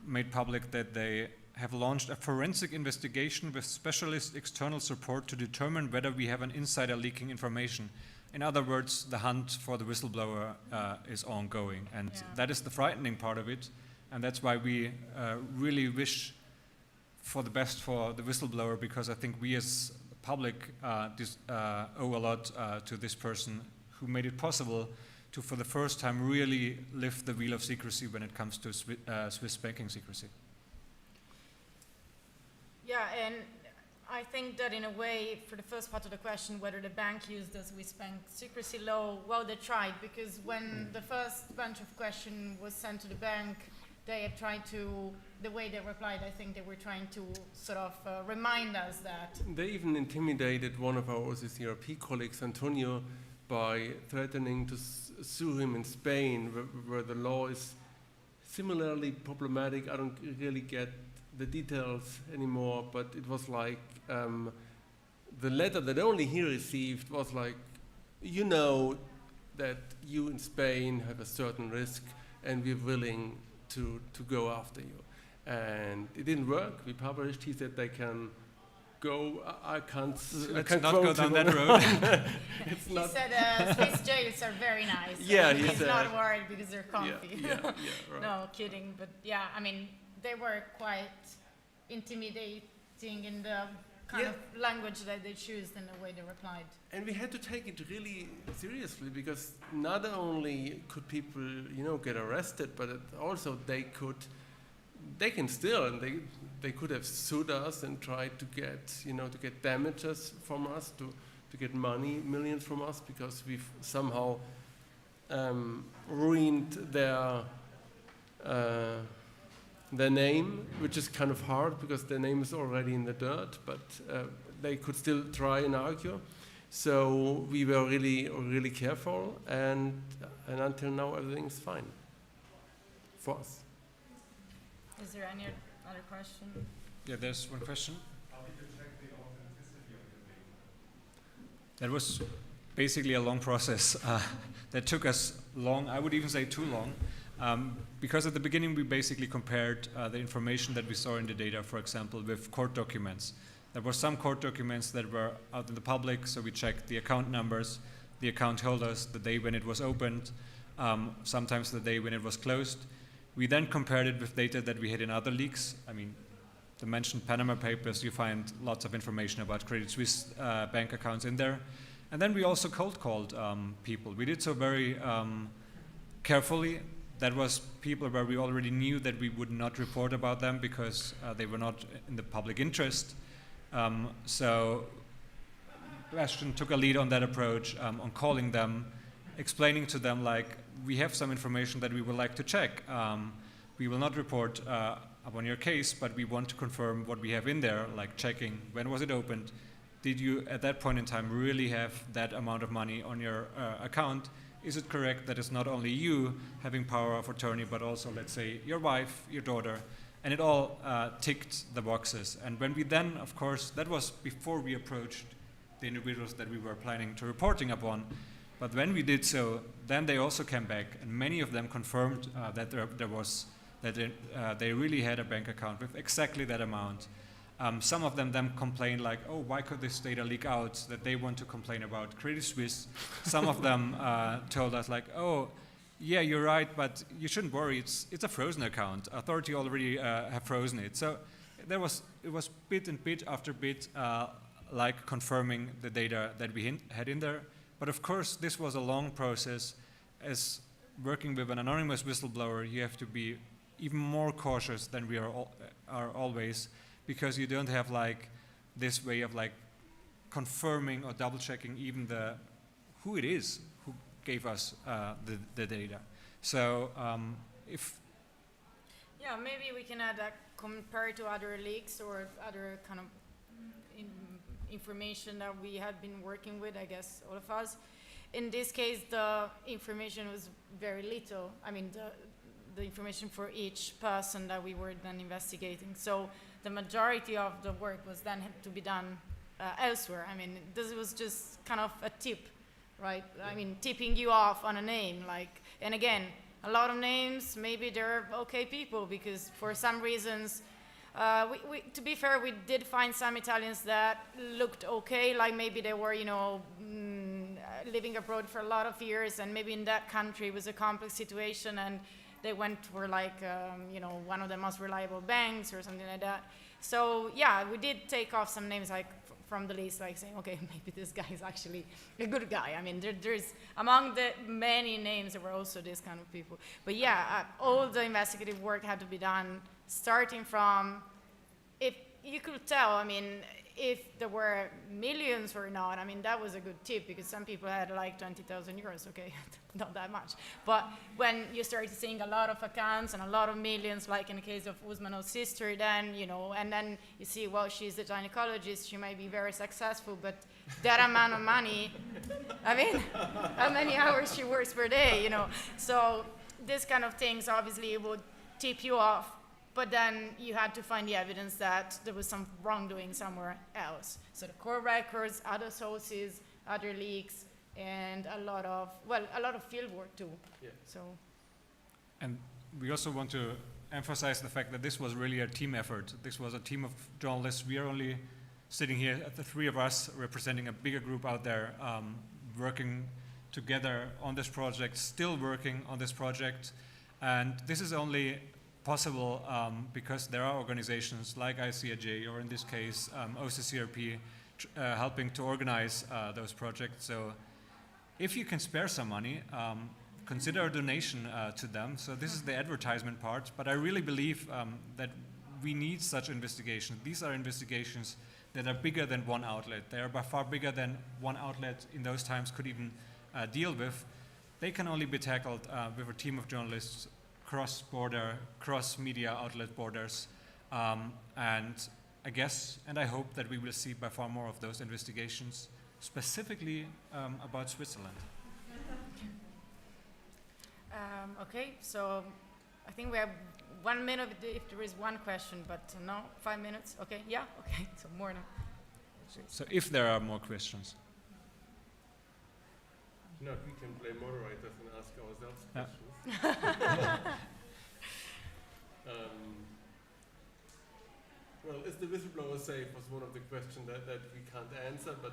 made public that they have launched a forensic investigation with specialist external support to determine whether we have an insider leaking information. In other words, the hunt for the whistleblower is ongoing, and that is the frightening part of it, and that's why we really wish for the best for the whistleblower, because I think we as public owe a lot to this person who made it possible to, for the first time, really lift the veil of secrecy when it comes to Swiss banking secrecy. Yeah, and I think that in a way, for the first part of the question, whether the bank used the Swiss bank secrecy law, well, they tried, because when the first bunch of questions was sent to the bank, they had tried to, the way they replied, I think they were trying to sort of remind us that. They even intimidated one of our OCCRP colleagues, Antonio, by threatening to sue him in Spain, where the law is similarly problematic. I don't really get the details anymore, but it was like the letter that only he received was like, you know that you in Spain have a certain risk and we're willing to go after you. And it didn't work. We published. He said they can go. I can't not go down that road. It's He not. said Swiss jails are very nice. Yeah, he he's said. not worried because they're comfy. Yeah, right. No, kidding. But yeah, I mean, they were quite intimidating in the kind of language that they choose and the way they replied. And we had to take it really seriously, because not only could people, get arrested, but also they can still, and they could have sued us and tried to get damages from us, to get money, millions from us, because we've somehow ruined their name, which is kind of hard because their name is already in the dirt, but they could still try and argue. So we were really, really careful, and until now everything's fine for us. Is there any other question? Yeah, there's one question. How did you check the authenticity of your data? That was basically a long process that took us long, I would even say too long, because at the beginning we basically compared the information that we saw in the data, for example, with court documents. There were some court documents that were out in the public, so we checked the account numbers, the account holders, the day when it was opened, sometimes the day when it was closed. We then compared it with data that we had in other leaks. I mean, the mentioned Panama Papers, you find lots of information about Credit Suisse bank accounts in there. And then we also cold called people. We did so very carefully. That was people where we already knew that we would not report about them because they were not in the public interest. So Bastian took a lead on that approach, on calling them, explaining to them, like, we have some information that we would like to check. We will not report upon your case, but we want to confirm what we have in there, like checking when was it opened, did you at that point in time really have that amount of money on your account? Is it correct that it's not only you having power of attorney, but also, let's say, your wife, your daughter, and it all ticked the boxes. And when we then, of course, that was before we approached the individuals that we were planning to reporting upon, but when we did so, then they also came back, and many of them confirmed that they really had a bank account with exactly that amount. Some of them then complained like, oh, why could this data leak out, that they want to complain about Credit Suisse. Some of them told us like, oh, yeah, you're right, but you shouldn't worry, it's a frozen account. Authority already have frozen it. So it was bit and bit after bit like confirming the data that we had in there. But of course, this was a long process. As working with an anonymous whistleblower, you have to be even more cautious than we are always, because you don't have like this way of like confirming or double checking even who it is who gave us the data. So yeah, maybe we can add that compared to other leaks or other kind of information that we had been working with, I guess all of us. In this case, the information was very little. I mean, the information for each person that we were then investigating. So the majority of the work was then had to be done elsewhere. I mean, this was just kind of a tip, right? I mean, tipping you off on a name, like, and again, a lot of names, maybe they're okay people, because for some reasons, to be fair, we did find some Italians that looked okay, like maybe they were, living abroad for a lot of years, and maybe in that country it was a complex situation, and they went for like, one of the most reliable banks or something like that. So yeah, we did take off some names like from the list, like saying, okay, maybe this guy is actually a good guy. I mean, there's among the many names, there were also this kind of people. But yeah, all the investigative work had to be done starting from, if you could tell, I mean, if there were millions or not. I mean, that was a good tip because some people had like 20,000 euros, okay, not that much. But when you start seeing a lot of accounts and a lot of millions, like in the case of Usmano's sister, then, you know, and then you see, well, she's a gynecologist, she might be very successful, but that amount of money, I mean, how many hours she works per day, you know? So this kind of things obviously would tip you off. But then you had to find the evidence that there was some wrongdoing somewhere else. So the core records, other sources, other leaks, and a lot of field work too. Yeah. So. And we also want to emphasize the fact that this was really a team effort. This was a team of journalists. We are only sitting here, the three of us, representing a bigger group out there, working together on this project, still working on this project. And this is only possible because there are organizations like ICIJ, or in this case OCCRP, helping to organize those projects. So if you can spare some money, consider a donation to them. So this is the advertisement part, but I really believe that we need such investigations. These are investigations that are bigger than one outlet. They are by far bigger than one outlet in those times could even deal with. They can only be tackled with a team of journalists, cross-border, cross-media outlet borders, and I guess, and I hope that we will see by far more of those investigations, specifically about Switzerland. Okay, so I think we have 1 minute if there is one question, but no, 5 minutes, okay, yeah, okay, so more now. So if there are more questions. No, we can play moderators and ask ourselves Yeah. questions. Well, is the whistleblower safe was one of the questions that we can't answer, but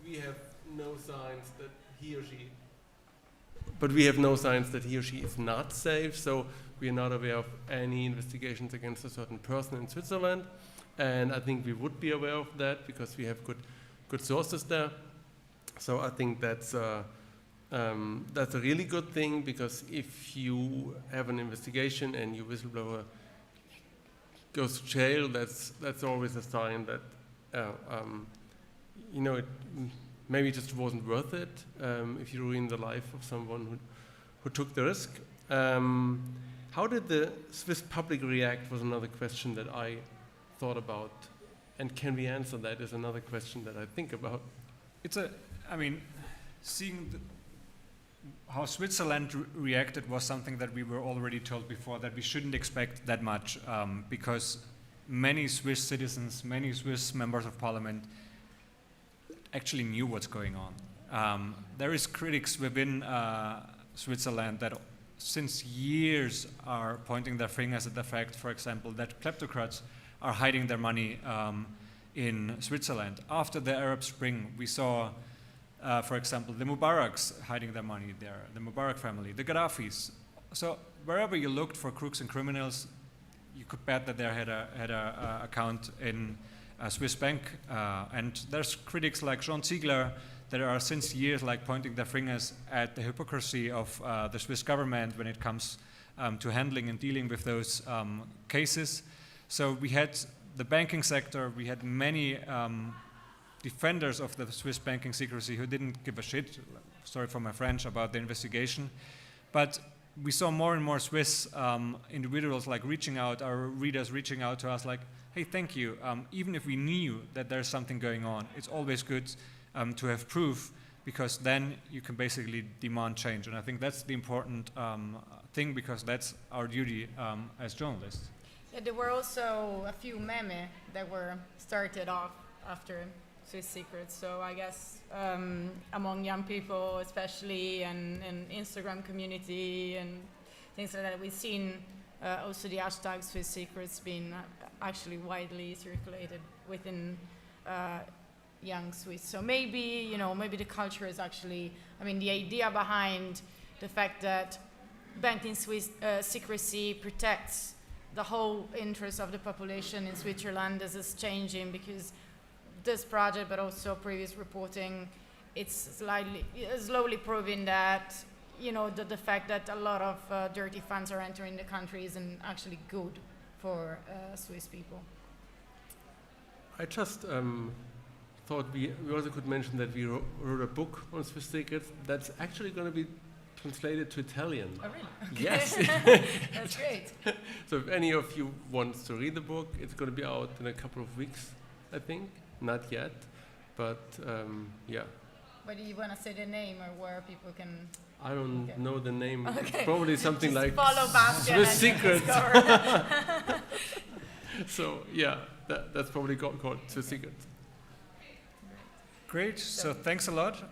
we have no signs that he or she. But we have no signs that he or she is not safe, so we are not aware of any investigations against a certain person in Switzerland, and I think we would be aware of that because we have good sources there. So I think that's a really good thing, because if you have an investigation and your whistleblower goes to jail, that's always a sign that you know, it maybe just wasn't worth it if you ruin the life of someone who took the risk. How did the Swiss public react was another question that I thought about, and can we answer that is another question that I think about. I mean, seeing how Switzerland reacted was something that we were already told before, that we shouldn't expect that much, because many Swiss citizens, many Swiss members of parliament actually knew what's going on. There is critics within Switzerland that since years are pointing their fingers at the fact, for example, that kleptocrats are hiding their money in Switzerland. After the Arab Spring, we saw, for example, the Mubaraks hiding their money there, the Mubarak family, the Gaddafis. So wherever you looked for crooks and criminals, you could bet that they had a account in a Swiss bank. And there's critics like Jean Ziegler that are since years like pointing their fingers at the hypocrisy of the Swiss government when it comes to handling and dealing with those cases. So we had the banking sector, we had many defenders of the Swiss banking secrecy who didn't give a shit, sorry for my French, about the investigation. But we saw more and more Swiss individuals like reaching out, our readers reaching out to us like, hey, thank you. Even if we knew that there's something going on, it's always good to have proof, because then you can basically demand change. And I think that's the important thing, because that's our duty as journalists. Yeah, there were also a few memes that were started off after Suisse Secrets. So I guess among young people especially, and Instagram community and things like that, we've seen also the hashtag Suisse Secrets being actually widely circulated within young Swiss. So maybe, you know, maybe the culture is actually, I mean, the idea behind the fact that banking Swiss secrecy protects the whole interest of the population in Switzerland, this is changing, because this project, but also previous reporting, it's slowly proving that, you know, the fact that a lot of dirty funds are entering the country isn't actually good for Swiss people. I just thought we also could mention that we wrote a book on Swiss Secrets that's actually going to be translated to Italian. Oh, really? Yes. That's great. So if any of you wants to read the book, it's going to be out in a couple of weeks, I think. Not yet, but yeah. But do you want to say the name or where people can... I don't know the name. Okay. It's probably something Just like follow Bastian Swiss and Secrets. discover. So yeah, that's probably called Swiss Secrets. Great, so thanks a lot.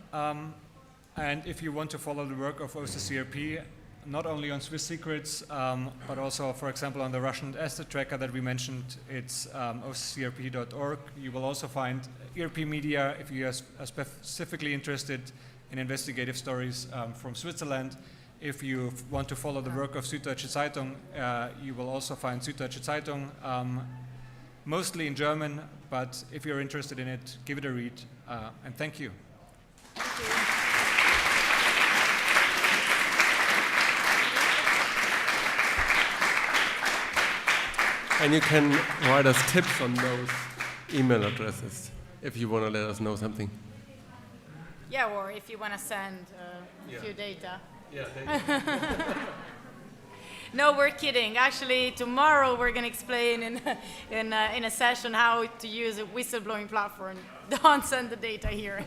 And if you want to follow the work of OCCRP, not only on Swiss Secrets, but also, for example, on the Russian asset tracker that we mentioned, it's occrp.org. You will also find IRPI media if you are specifically interested in investigative stories from Switzerland. If you want to follow the work of Süddeutsche Zeitung, you will also find Süddeutsche Zeitung, mostly in German, but if you're interested in it, give it a read, and thank you. Thank you. And you can write us tips on those email addresses if you want to let us know something. Yeah, or if you want to send a few data. Yeah, thank you. No, we're kidding. Actually, tomorrow we're going to explain in a session how to use a whistleblowing platform. Don't send the data here.